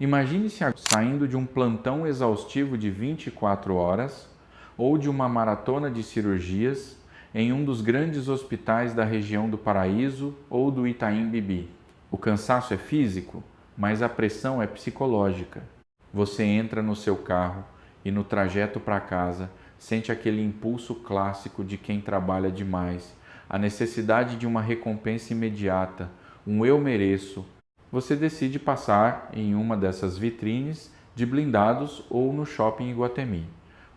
Imagine-se saindo de um plantão exaustivo de 24 horas ou de uma maratona de cirurgias em um dos grandes hospitais da região do Paraíso ou do Itaim Bibi. O cansaço é físico, mas a pressão é psicológica. Você entra no seu carro e no trajeto para casa sente aquele impulso clássico de quem trabalha demais, a necessidade de uma recompensa imediata, um eu mereço. Você decide passar em uma dessas vitrines de blindados ou no shopping Iguatemi.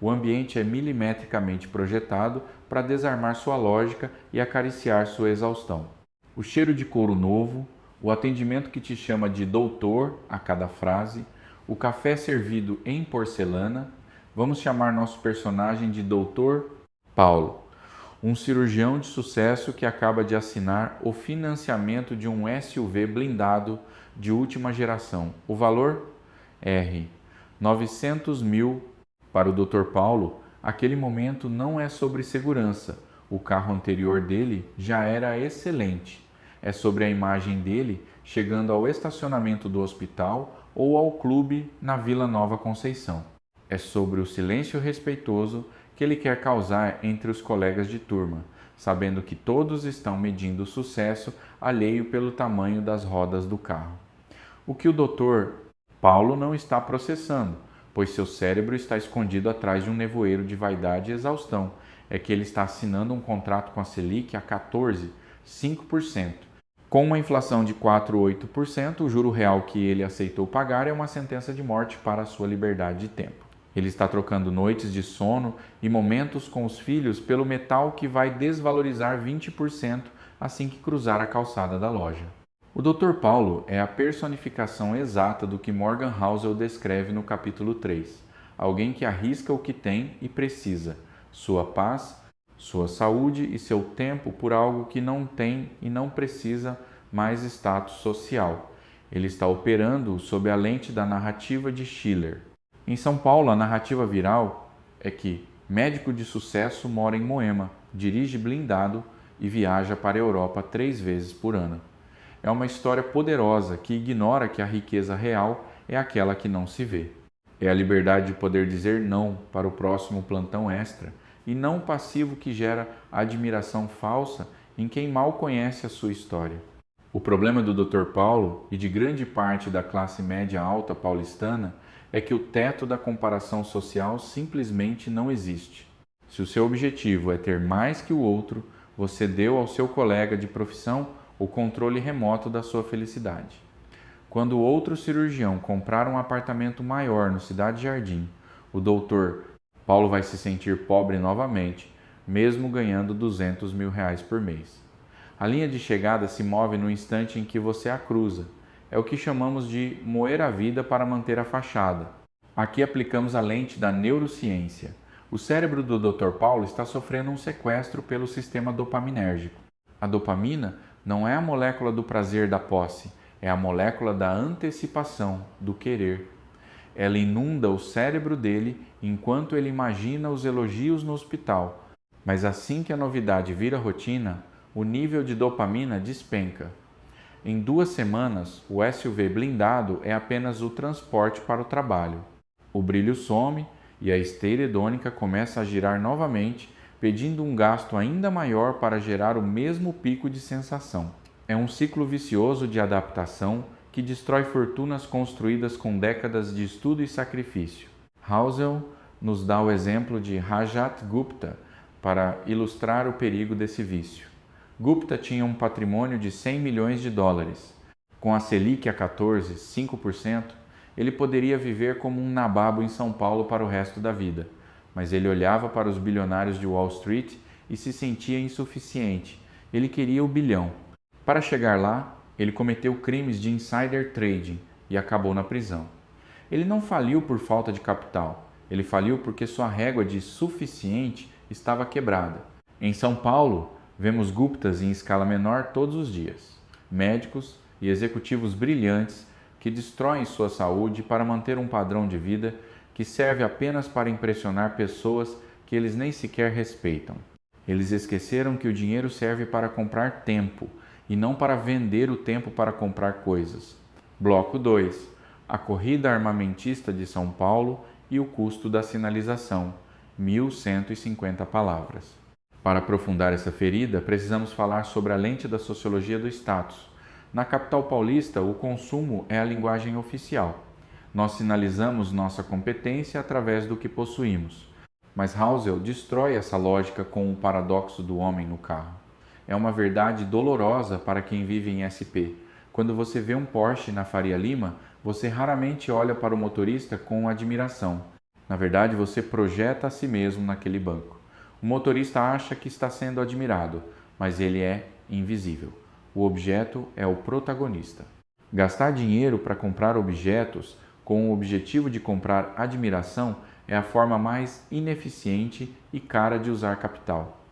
O ambiente é milimetricamente projetado para desarmar sua lógica e acariciar sua exaustão. O cheiro de couro novo, o atendimento que te chama de doutor a cada frase, o café servido em porcelana. Vamos chamar nosso personagem de Dr. Paulo, um cirurgião de sucesso que acaba de assinar o financiamento de um SUV blindado de última geração. O valor? R$ 900 mil. Para o Dr. Paulo, aquele momento não é sobre segurança. O carro anterior dele já era excelente. É sobre a imagem dele chegando ao estacionamento do hospital ou ao clube na Vila Nova Conceição. É sobre o silêncio respeitoso que ele quer causar entre os colegas de turma, sabendo que todos estão medindo o sucesso alheio pelo tamanho das rodas do carro. O que o Dr. Paulo não está processando, pois seu cérebro está escondido atrás de um nevoeiro de vaidade e exaustão, é que ele está assinando um contrato com a Selic a 5%. Com uma inflação de 4,8%, o juro real que ele aceitou pagar é uma sentença de morte para a sua liberdade de tempo. Ele está trocando noites de sono e momentos com os filhos pelo metal que vai desvalorizar 20% assim que cruzar a calçada da loja. O Dr. Paulo é a personificação exata do que Morgan Housel descreve no capítulo 3. Alguém que arrisca o que tem e precisa, sua paz, sua saúde e seu tempo por algo que não tem e não precisa mais status social. Ele está operando sob a lente da narrativa de Schiller. Em São Paulo, a narrativa viral é que médico de sucesso mora em Moema, dirige blindado e viaja para a Europa 3 vezes por ano. É uma história poderosa que ignora que a riqueza real é aquela que não se vê. É a liberdade de poder dizer não para o próximo plantão extra e não passivo que gera admiração falsa em quem mal conhece a sua história. O problema do Dr. Paulo e de grande parte da classe média alta paulistana é que o teto da comparação social simplesmente não existe. Se o seu objetivo é ter mais que o outro, você deu ao seu colega de profissão o controle remoto da sua felicidade. Quando outro cirurgião comprar um apartamento maior no Cidade Jardim, o Dr. Paulo vai se sentir pobre novamente, mesmo ganhando R$200 mil por mês. A linha de chegada se move no instante em que você a cruza. É o que chamamos de moer a vida para manter a fachada. Aqui aplicamos a lente da neurociência. O cérebro do Dr. Paulo está sofrendo um sequestro pelo sistema dopaminérgico. A dopamina não é a molécula do prazer da posse, é a molécula da antecipação, do querer. Ela inunda o cérebro dele enquanto ele imagina os elogios no hospital. Mas assim que a novidade vira rotina, o nível de dopamina despenca. Em 2 semanas, o SUV blindado é apenas o transporte para o trabalho. O brilho some e a esteira hedônica começa a girar novamente, pedindo um gasto ainda maior para gerar o mesmo pico de sensação. É um ciclo vicioso de adaptação que destrói fortunas construídas com décadas de estudo e sacrifício. Housel nos dá o exemplo de Rajat Gupta para ilustrar o perigo desse vício. Gupta tinha um patrimônio de $100 milhões. Com a Selic a 5%, ele poderia viver como um nababo em São Paulo para o resto da vida. Mas ele olhava para os bilionários de Wall Street e se sentia insuficiente. Ele queria o bilhão. Para chegar lá, ele cometeu crimes de insider trading e acabou na prisão. Ele não faliu por falta de capital. Ele faliu porque sua régua de suficiente estava quebrada. Em São Paulo, vemos Guptas em escala menor todos os dias. Médicos e executivos brilhantes que destroem sua saúde para manter um padrão de vida que serve apenas para impressionar pessoas que eles nem sequer respeitam. Eles esqueceram que o dinheiro serve para comprar tempo e não para vender o tempo para comprar coisas. Bloco 2. a corrida armamentista de São Paulo e o custo da sinalização, 1.150 palavras. Para aprofundar essa ferida, precisamos falar sobre a lente da sociologia do status. Na capital paulista, o consumo é a linguagem oficial. Nós sinalizamos nossa competência através do que possuímos. Mas Housel destrói essa lógica com o paradoxo do homem no carro. É uma verdade dolorosa para quem vive em SP. Quando você vê um Porsche na Faria Lima, você raramente olha para o motorista com admiração. Na verdade, você projeta a si mesmo naquele banco. O motorista acha que está sendo admirado, mas ele é invisível. O objeto é o protagonista. Gastar dinheiro para comprar objetos com o objetivo de comprar admiração é a forma mais ineficiente e cara de usar capital.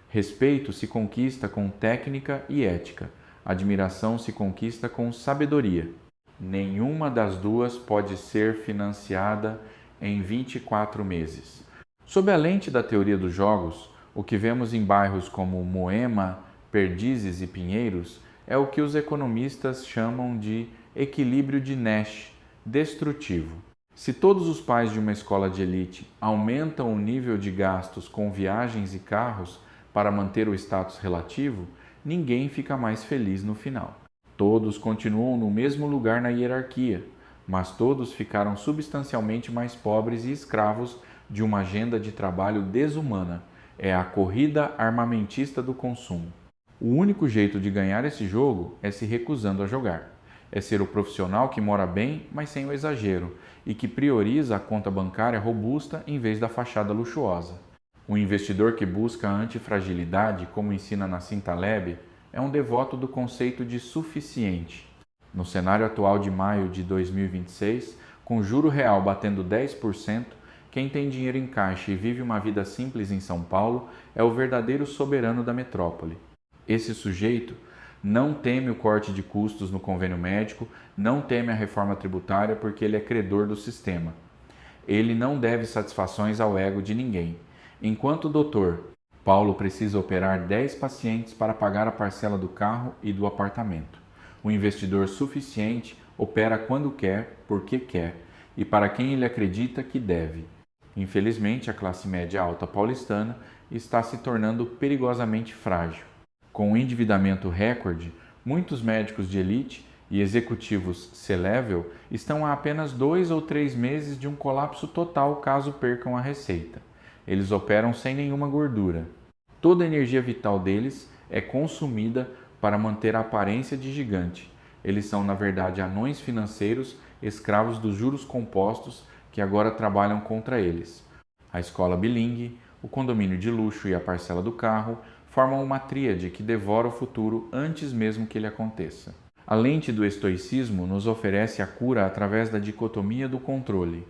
Respeito se conquista com técnica e ética. Admiração se conquista com sabedoria. Nenhuma das duas pode ser financiada em 24 meses. Sob a lente da teoria dos jogos, o que vemos em bairros como Moema, Perdizes e Pinheiros é o que os economistas chamam de equilíbrio de Nash, destrutivo. Se todos os pais de uma escola de elite aumentam o nível de gastos com viagens e carros para manter o status relativo, ninguém fica mais feliz no final. Todos continuam no mesmo lugar na hierarquia, mas todos ficaram substancialmente mais pobres e escravos de uma agenda de trabalho desumana. É a corrida armamentista do consumo. O único jeito de ganhar esse jogo é se recusando a jogar. É ser o profissional que mora bem, mas sem o exagero, e que prioriza a conta bancária robusta em vez da fachada luxuosa. O investidor que busca a antifragilidade, como ensina Nassim Taleb, é um devoto do conceito de suficiente. No cenário atual de maio de 2026, com juro real batendo 10%, quem tem dinheiro em caixa e vive uma vida simples em São Paulo é o verdadeiro soberano da metrópole. Esse sujeito não teme o corte de custos no convênio médico, não teme a reforma tributária porque ele é credor do sistema. Ele não deve satisfações ao ego de ninguém. Enquanto o doutor Paulo precisa operar 10 pacientes para pagar a parcela do carro e do apartamento. O investidor suficiente opera quando quer, porque quer e para quem ele acredita que deve. Infelizmente, a classe média alta paulistana está se tornando perigosamente frágil. Com o endividamento recorde, muitos médicos de elite e executivos C-level estão a apenas 2 ou 3 meses de um colapso total caso percam a receita. Eles operam sem nenhuma gordura. Toda a energia vital deles é consumida para manter a aparência de gigante. Eles são, na verdade, anões financeiros, escravos dos juros compostos que agora trabalham contra eles. A escola bilingue, o condomínio de luxo e a parcela do carro formam uma tríade que devora o futuro antes mesmo que ele aconteça. A lente do estoicismo nos oferece a cura através da dicotomia do controle.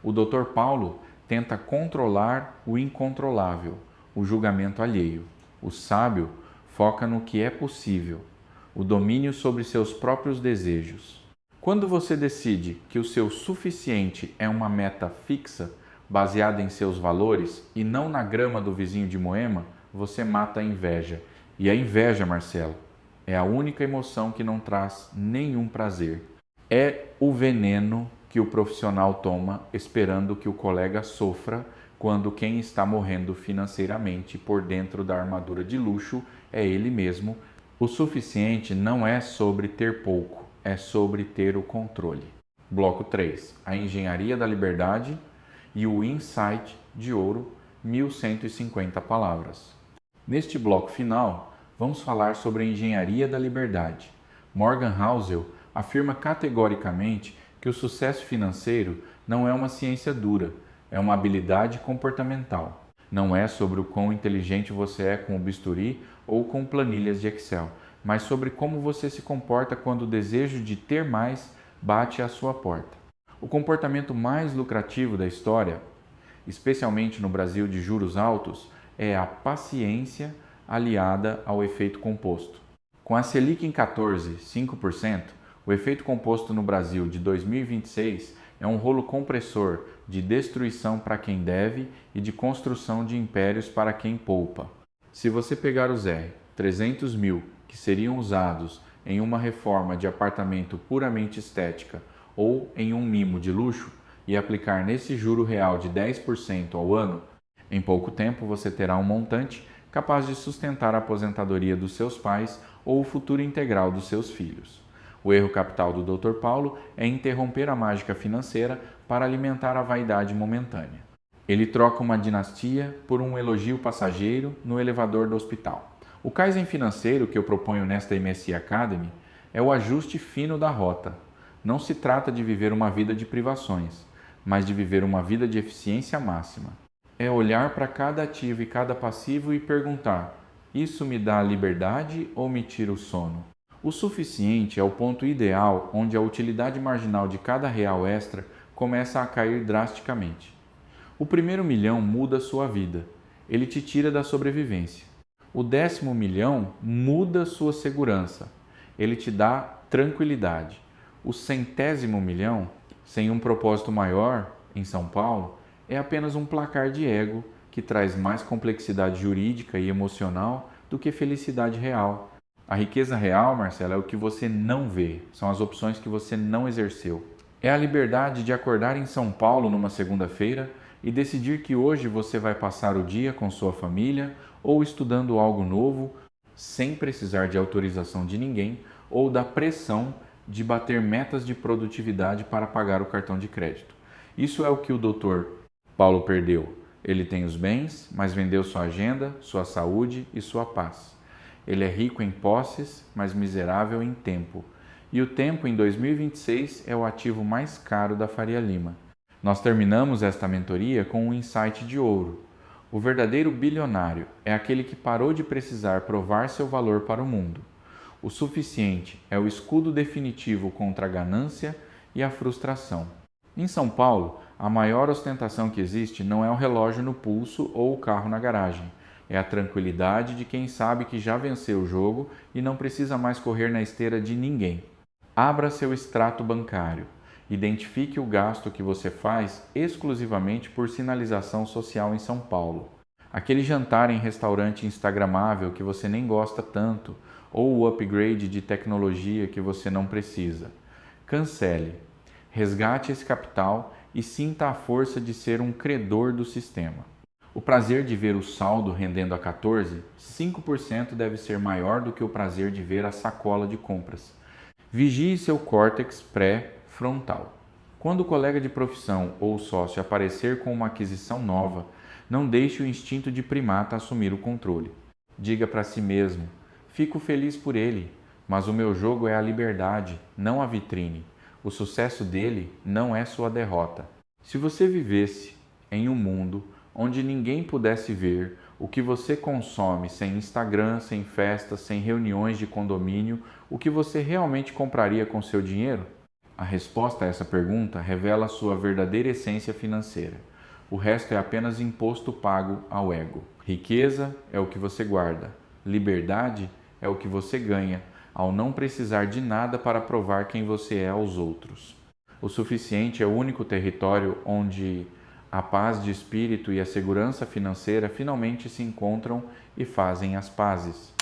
O Dr. Paulo tenta controlar o incontrolável, o julgamento alheio. O sábio foca no que é possível, o domínio sobre seus próprios desejos. Quando você decide que o seu suficiente é uma meta fixa, baseada em seus valores e não na grama do vizinho de Moema, você mata a inveja. E a inveja, Marcelo, é a única emoção que não traz nenhum prazer. É o veneno que o profissional toma esperando que o colega sofra quando quem está morrendo financeiramente por dentro da armadura de luxo é ele mesmo. O suficiente não é sobre ter pouco, é sobre ter o controle. Bloco 3. A engenharia da liberdade e o insight de ouro, 1150 palavras. Neste bloco final, vamos falar sobre a engenharia da liberdade. Morgan Housel afirma categoricamente que o sucesso financeiro não é uma ciência dura, é uma habilidade comportamental. Não é sobre o quão inteligente você é com o bisturi ou com planilhas de Excel, mas sobre como você se comporta quando o desejo de ter mais bate à sua porta. O comportamento mais lucrativo da história, especialmente no Brasil de juros altos, é a paciência aliada ao efeito composto. Com a Selic em 14,5%, o efeito composto no Brasil de 2026 é um rolo compressor de destruição para quem deve e de construção de impérios para quem poupa. Se você pegar os 300 mil que seriam usados em uma reforma de apartamento puramente estética ou em um mimo de luxo e aplicar nesse juro real de 10% ao ano, em pouco tempo você terá um montante capaz de sustentar a aposentadoria dos seus pais ou o futuro integral dos seus filhos. O erro capital do Dr. Paulo é interromper a mágica financeira para alimentar a vaidade momentânea. Ele troca uma dinastia por um elogio passageiro no elevador do hospital. O Kaizen financeiro que eu proponho nesta MSI Academy é o ajuste fino da rota. Não se trata de viver uma vida de privações, mas de viver uma vida de eficiência máxima. É olhar para cada ativo e cada passivo e perguntar: isso me dá liberdade ou me tira o sono? O suficiente é o ponto ideal onde a utilidade marginal de cada real extra começa a cair drasticamente. O primeiro milhão muda sua vida. Ele te tira da sobrevivência. O 10º milhão muda sua segurança. Ele te dá tranquilidade. O 100º milhão, sem um propósito maior, em São Paulo, é apenas um placar de ego que traz mais complexidade jurídica e emocional do que felicidade real. A riqueza real, Marcelo, é o que você não vê, são as opções que você não exerceu. É a liberdade de acordar em São Paulo numa segunda-feira e decidir que hoje você vai passar o dia com sua família ou estudando algo novo, sem precisar de autorização de ninguém ou da pressão de bater metas de produtividade para pagar o cartão de crédito. Isso é o que o Dr. Paulo perdeu. Ele tem os bens, mas vendeu sua agenda, sua saúde e sua paz. Ele é rico em posses, mas miserável em tempo. E o tempo em 2026 é o ativo mais caro da Faria Lima. Nós terminamos esta mentoria com um insight de ouro. O verdadeiro bilionário é aquele que parou de precisar provar seu valor para o mundo. O suficiente é o escudo definitivo contra a ganância e a frustração. Em São Paulo, a maior ostentação que existe não é o relógio no pulso ou o carro na garagem. É a tranquilidade de quem sabe que já venceu o jogo e não precisa mais correr na esteira de ninguém. Abra seu extrato bancário. Identifique o gasto que você faz exclusivamente por sinalização social em São Paulo. Aquele jantar em restaurante instagramável que você nem gosta tanto, ou o upgrade de tecnologia que você não precisa. Cancele. Resgate esse capital e sinta a força de ser um credor do sistema. O prazer de ver o saldo rendendo a 14, 5% deve ser maior do que o prazer de ver a sacola de compras. Vigie seu córtex pré-frontal. Quando o colega de profissão ou sócio aparecer com uma aquisição nova, não deixe o instinto de primata assumir o controle. Diga para si mesmo: fico feliz por ele, mas o meu jogo é a liberdade, não a vitrine. O sucesso dele não é sua derrota. Se você vivesse em um mundo onde ninguém pudesse ver o que você consome sem Instagram, sem festas, sem reuniões de condomínio, o que você realmente compraria com seu dinheiro? A resposta a essa pergunta revela a sua verdadeira essência financeira. O resto é apenas imposto pago ao ego. Riqueza é o que você guarda. Liberdade é o que você ganha ao não precisar de nada para provar quem você é aos outros. O suficiente é o único território onde a paz de espírito e a segurança financeira finalmente se encontram e fazem as pazes.